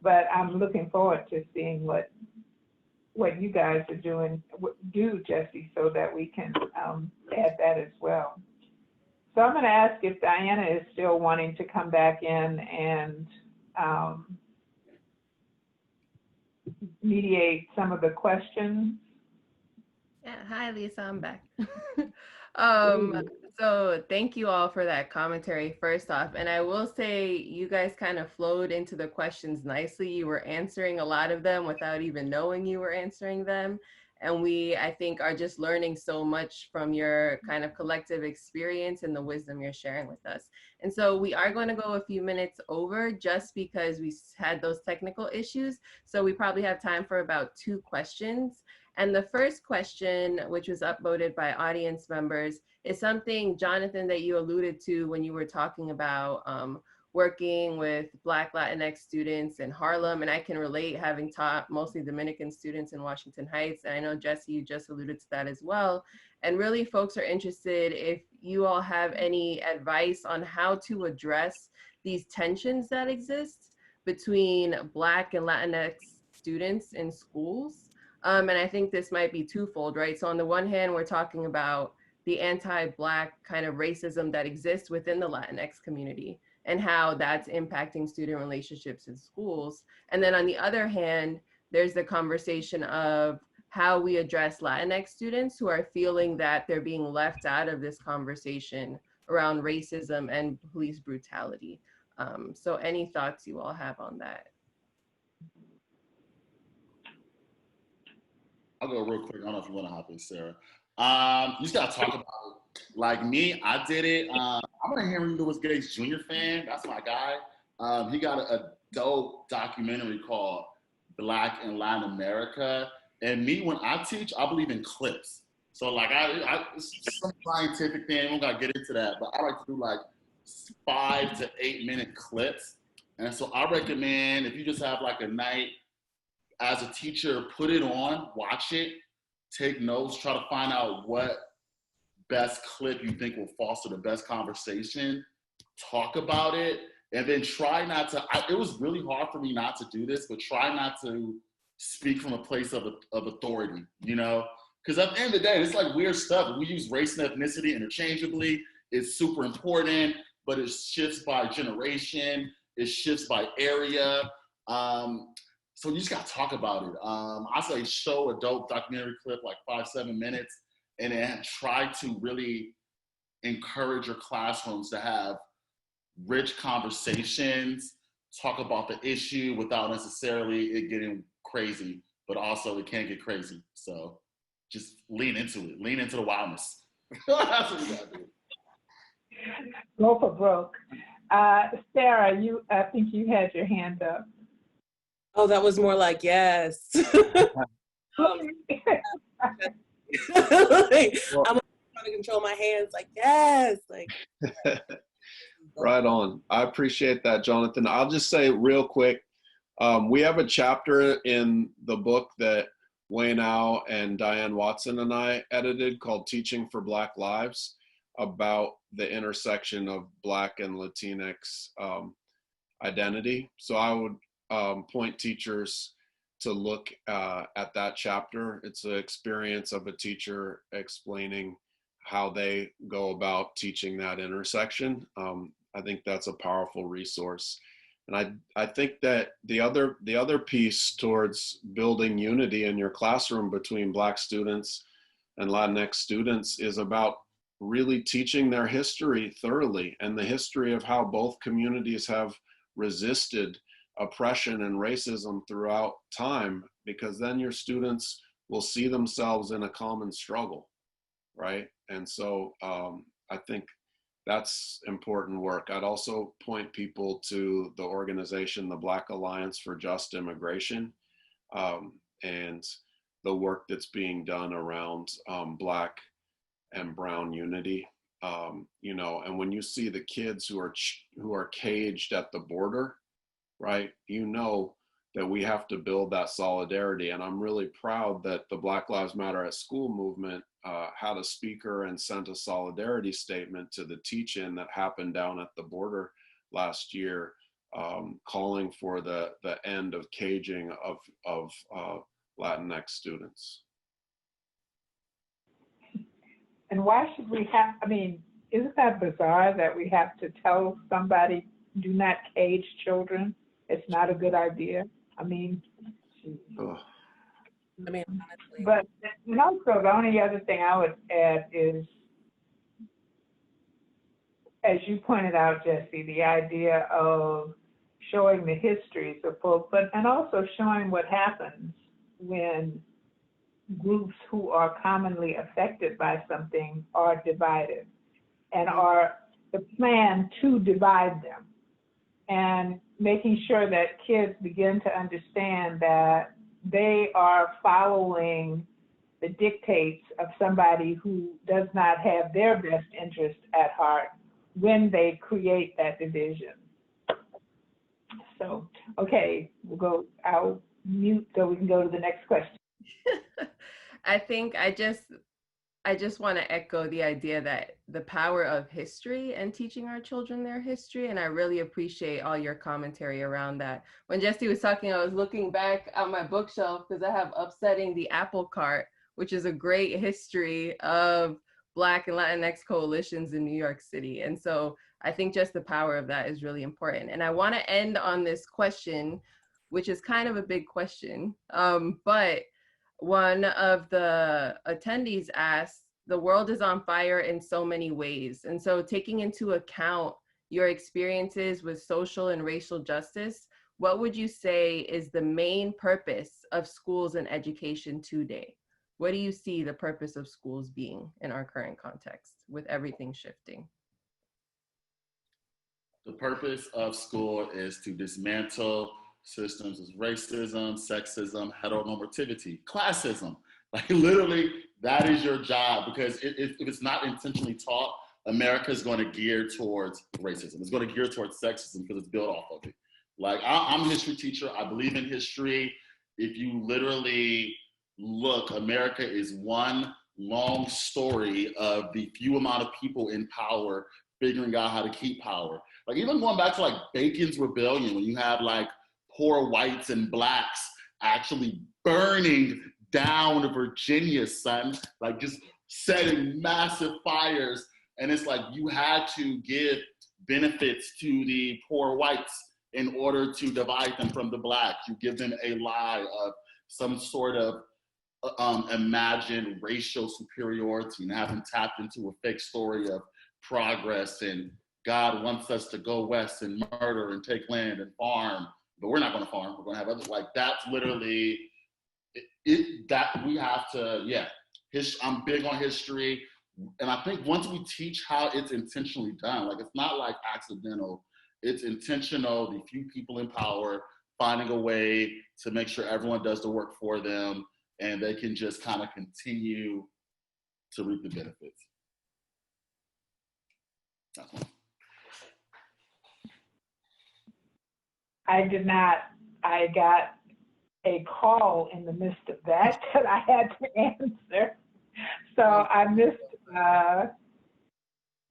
But I'm looking forward to seeing what you guys are doing, Jesse, so that we can add that as well. So I'm going to ask if Diana is still wanting to come back in and mediate some of the questions. Yeah, hi Lisa, I'm back. So thank you all for that commentary first off. And I will say you guys kind of flowed into the questions nicely. You were answering a lot of them without even knowing you were answering them. And we, I think, are just learning so much from your kind of collective experience and the wisdom you're sharing with us. And so we are going to go a few minutes over just because we had those technical issues. So we probably have time for about 2 questions. And the first question, which was upvoted by audience members, is something, Jonathan, that you alluded to when you were talking about working with Black Latinx students in Harlem. And I can relate, having taught mostly Dominican students in Washington Heights. And I know, Jesse, you just alluded to that as well. And really, folks are interested if you all have any advice on how to address these tensions that exist between Black and Latinx students in schools. And I think this might be twofold, right? So on the one hand, we're talking about the anti-Black kind of racism that exists within the Latinx community and how that's impacting student relationships in schools. And then on the other hand, there's the conversation of how we address Latinx students who are feeling that they're being left out of this conversation around racism and police brutality. So any thoughts you all have on that? I'll go real quick. I don't know if you want to hop in, Sarah. You just got to talk about it. Like me, I did it. I'm a Henry Louis Gates Jr. fan. That's my guy. He got a dope documentary called Black in Latin America. And me, when I teach, I believe in clips. So like, it's some scientific thing. I don't got to get into that. But I like to do like 5 to 8 minute clips. And so I recommend if you just have like a night, as a teacher, put it on, watch it, take notes, try to find out what best clip you think will foster the best conversation, talk about it, and then try not to, it was really hard for me not to do this, but try not to speak from a place of authority, you know? Because at the end of the day, it's like weird stuff. We use race and ethnicity interchangeably. It's super important, but it shifts by generation. It shifts by area. So you just got to talk about it. I say show a dope documentary clip, like 5-7 minutes, and then try to really encourage your classrooms to have rich conversations, talk about the issue without necessarily it getting crazy, but also it can get crazy. So just lean into it. Lean into the wildness. That's what you got to do. Go for broke. Sarah, I think you had your hand up. Oh, that was more like, yes. Like, I'm trying to control my hands, like, yes. Like, right on. I appreciate that, Jonathan. I'll just say real quick, we have a chapter in the book that Wayne Au and Diane Watson and I edited called Teaching for Black Lives, about the intersection of Black and Latinx identity. So I would point teachers to look at that chapter. It's an experience of a teacher explaining how they go about teaching that intersection. I think that's a powerful resource. And I think that the other piece towards building unity in your classroom between Black students and Latinx students is about really teaching their history thoroughly, and the history of how both communities have resisted oppression and racism throughout time, because then your students will see themselves in a common struggle, right? And so I think that's important work. I'd also point people to the organization, the Black Alliance for Just Immigration, and the work that's being done around Black and Brown unity. You know, and when you see the kids who are caged at the border, right, you know that we have to build that solidarity. And I'm really proud that the Black Lives Matter at School movement had a speaker and sent a solidarity statement to the teach-in that happened down at the border last year, calling for the end of caging of Latinx students. And why should we have, I mean, isn't that bizarre that we have to tell somebody, do not cage children? It's not a good idea. I mean, honestly. But and also the only other thing I would add is, as you pointed out, Jesse, the idea of showing the histories of folks, and also showing what happens when groups who are commonly affected by something are divided, and are the plan to divide them, and making sure that kids begin to understand that they are following the dictates of somebody who does not have their best interest at heart when they create that division. So, okay, I'll mute so we can go to the next question. I think I just want to echo the idea that the power of history and teaching our children their history. And I really appreciate all your commentary around that. When Jesse was talking, I was looking back on my bookshelf because I have Upsetting the Apple Cart, which is a great history of Black and Latinx coalitions in New York City. And so I think just the power of that is really important. And I want to end on this question, which is kind of a big question, but one of the attendees asked, the world is on fire in so many ways. And so taking into account your experiences with social and racial justice, what would you say is the main purpose of schools and education today? What do you see the purpose of schools being in our current context with everything shifting? The purpose of school is to dismantle systems of racism, sexism, heteronormativity, classism. Like literally, that is your job, because if it's not intentionally taught, America is going to gear towards racism. It's going to gear towards sexism because it's built off of it. Like I'm a history teacher. I believe in history. If you literally look, America is one long story of the few amount of people in power figuring out how to keep power. Like even going back to like Bacon's Rebellion, when you have like poor whites and Blacks actually burning down Virginia, son, like just setting massive fires. And it's like you had to give benefits to the poor whites in order to divide them from the Blacks. You give them a lie of some sort of imagined racial superiority, and have them tapped into a fake story of progress and God wants us to go west and murder and take land and farm, but we're not going to farm. We're going to have other, like that's literally that we have to, yeah. I'm big on history. And I think once we teach how it's intentionally done, like it's not like accidental, it's intentional, the few people in power finding a way to make sure everyone does the work for them and they can just kind of continue to reap the benefits. That's one. I got a call in the midst of that I had to answer. So I missed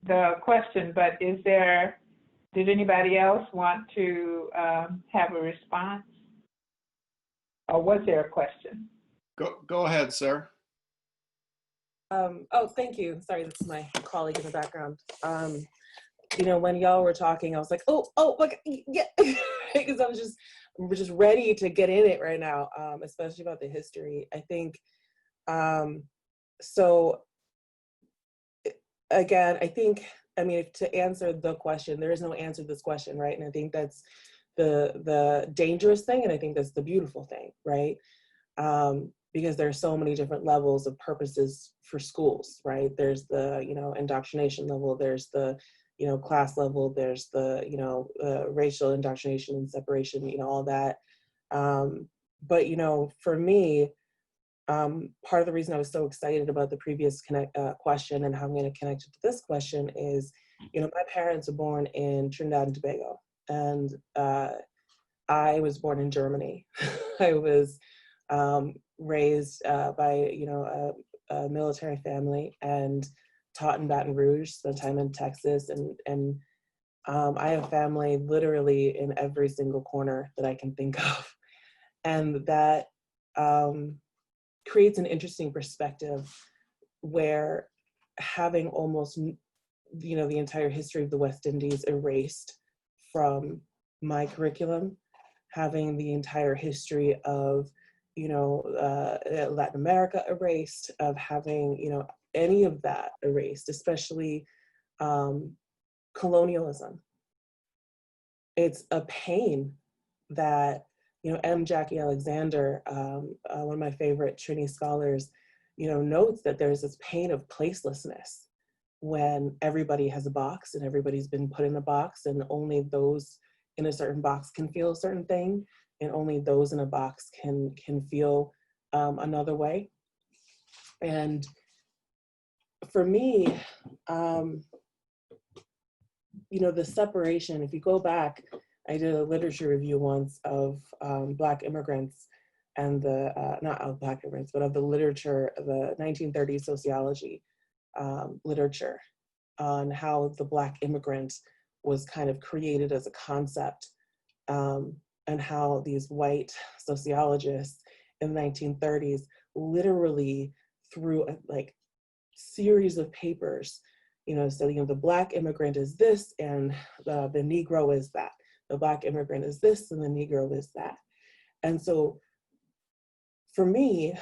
the question, but did anybody else want to have a response? Or was there a question? Go ahead, sir. Oh, thank you. Sorry, this is my colleague in the background. you know, when y'all were talking, I was like, oh, like, yeah, because we're just ready to get in it right now, especially about the history. I think, so again, I mean, to answer the question, there is no answer to this question, right? And I think that's the dangerous thing, and I think that's the beautiful thing, right? Because there's so many different levels of purposes for schools, right? There's the, you know, indoctrination level, there's the, you know, class level, there's the, you know, racial indoctrination and separation, you know, all that. But, you know, for me, part of the reason I was so excited about the previous question and how I'm going to connect it to this question is, you know, my parents were born in Trinidad and Tobago, and I was born in Germany. I was raised by, you know, a military family and taught in Baton Rouge, spent time in Texas, and I have family literally in every single corner that I can think of. And that creates an interesting perspective where having almost, you know, the entire history of the West Indies erased from my curriculum, having the entire history of, you know, Latin America erased, of having, you know, any of that erased, especially colonialism. It's a pain that, you know, M. Jackie Alexander, one of my favorite Trini scholars, you know, notes that there's this pain of placelessness when everybody has a box and everybody's been put in a box, and only those in a certain box can feel a certain thing, and only those in a box can feel another way. And for me, you know, the separation, if you go back, I did a literature review once of Black immigrants and the, not of Black immigrants, but of the literature, the 1930s sociology literature on how the Black immigrant was kind of created as a concept, and how these white sociologists in the 1930s literally through a like series of papers, you know, so, you know, the Black immigrant is this and the Negro is that. The Black immigrant is this and the Negro is that. And so for me,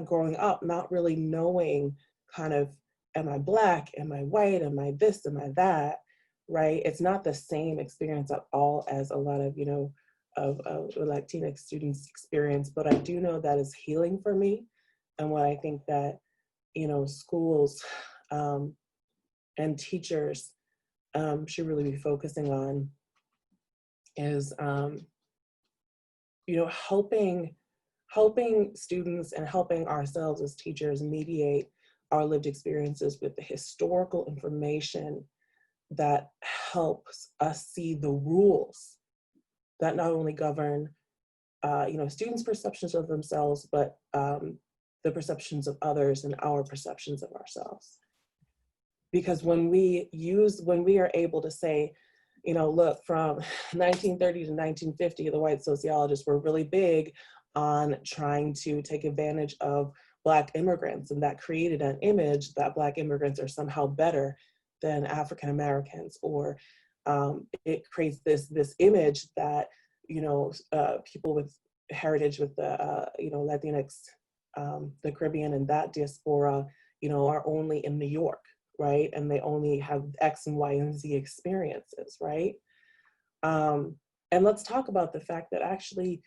growing up, not really knowing kind of, am I Black, am I white, am I this, am I that, right? It's not the same experience at all as a lot of, you know, of Latinx students experience, but I do know that is healing for me. And what I think that, you know, schools and teachers should really be focusing on is, you know, helping students and helping ourselves as teachers mediate our lived experiences with the historical information that helps us see the rules that not only govern, you know, students' perceptions of themselves, but the perceptions of others and our perceptions of ourselves. Because when we are able to say, you know, look, from 1930 to 1950, the white sociologists were really big on trying to take advantage of Black immigrants, and that created an image that Black immigrants are somehow better than African Americans, or it creates this image that, you know, people with heritage with the, you know, Latinx, the Caribbean and that diaspora, you know, are only in New York, right? And they only have X and Y and Z experiences, right? And let's talk about the fact that actually,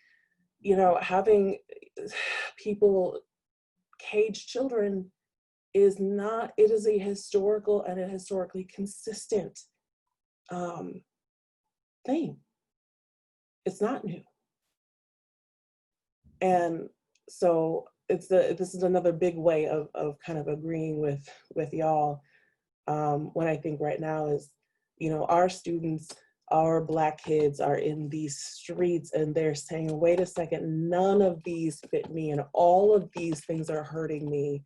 you know, having people cage children is not, it is a historical and a historically consistent thing. It's not new. And so this is another big way of kind of agreeing with y'all. When I think right now is, you know, our students, our Black kids are in these streets and they're saying, wait a second, none of these fit me and all of these things are hurting me.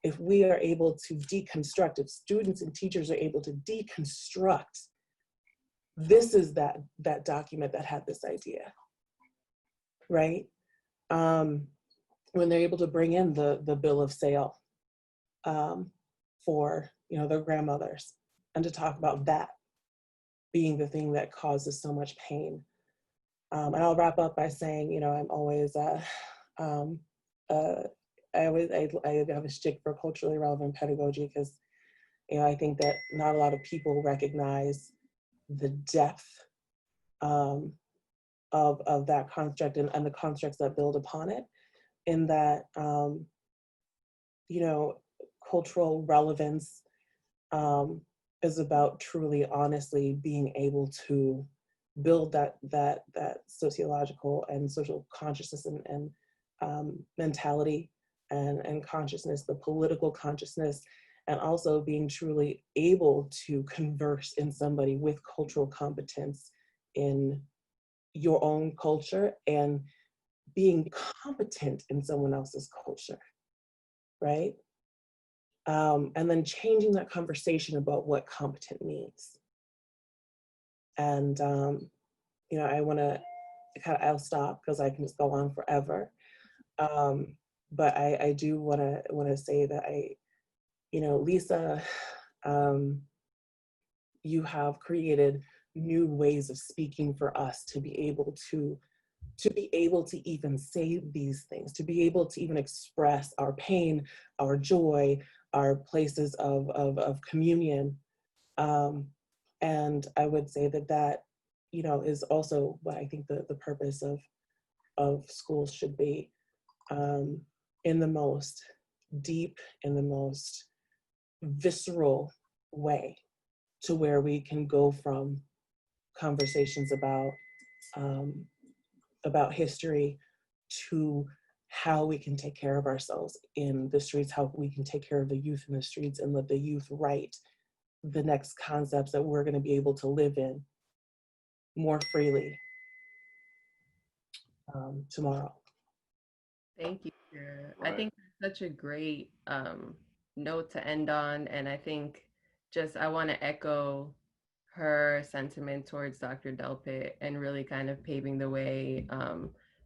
If we are able to deconstruct, if students and teachers are able to deconstruct, this is that document that had this idea, right? When they're able to bring in the bill of sale for, you know, their grandmothers and to talk about that, being the thing that causes so much pain. And I'll wrap up by saying, you know, I'm always, I have a stick for culturally relevant pedagogy because, you know, I think that not a lot of people recognize the depth of that construct and the constructs that build upon it, in that, you know, cultural relevance is about truly, honestly being able to build that sociological and social consciousness and mentality and consciousness, the political consciousness, and also being truly able to converse in somebody with cultural competence in your own culture and being competent in someone else's culture, right? And then changing that conversation about what competent means. And, you know, I wanna, I'll stop because I can just go on forever. But I do wanna say that you know, Lisa, you have created new ways of speaking for us to be able to even say these things, to be able to even express our pain, our joy, our places of communion. And I would say that, you know, is also what I think the purpose of schools should be, in the most deep, in the most visceral way, to where we can go from conversations about history to how we can take care of ourselves in the streets, how we can take care of the youth in the streets and let the youth write the next concepts that we're going to be able to live in more freely tomorrow. Thank you, Sarah. Right. I think that's such a great note to end on. And I think I want to echo her sentiment towards Dr. Delpit and really kind of paving the way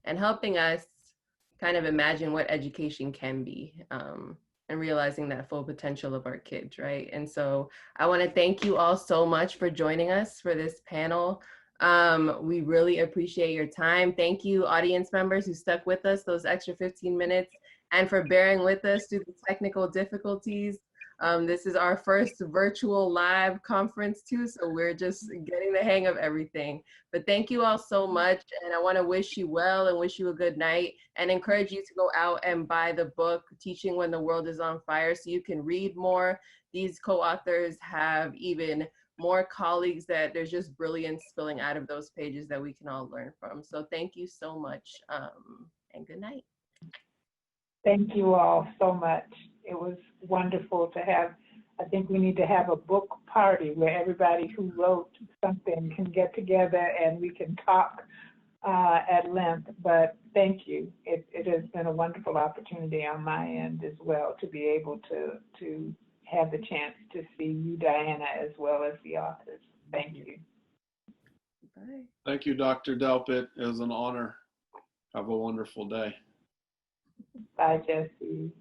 and helping us kind of imagine what education can be, and realizing that full potential of our kids, right? And so I want to thank you all so much for joining us for this panel. We really appreciate your time. Thank you, audience members who stuck with us those extra 15 minutes and for bearing with us through the technical difficulties. This is our first virtual live conference too, so we're just getting the hang of everything. But thank you all so much, and I want to wish you well and wish you a good night and encourage you to go out and buy the book, Teaching When the World is on Fire, so you can read more. These co-authors have even more colleagues that there's just brilliance spilling out of those pages that we can all learn from. So thank you so much, and good night. Thank you all so much. It was wonderful to have. I think we need to have a book party where everybody who wrote something can get together and we can talk at length. But thank you. It has been a wonderful opportunity on my end as well to be able to have the chance to see you, Diana, as well as the authors. Thank you. Bye. Thank you, Dr. Delpit. It was an honor. Have a wonderful day. Bye, Jesse.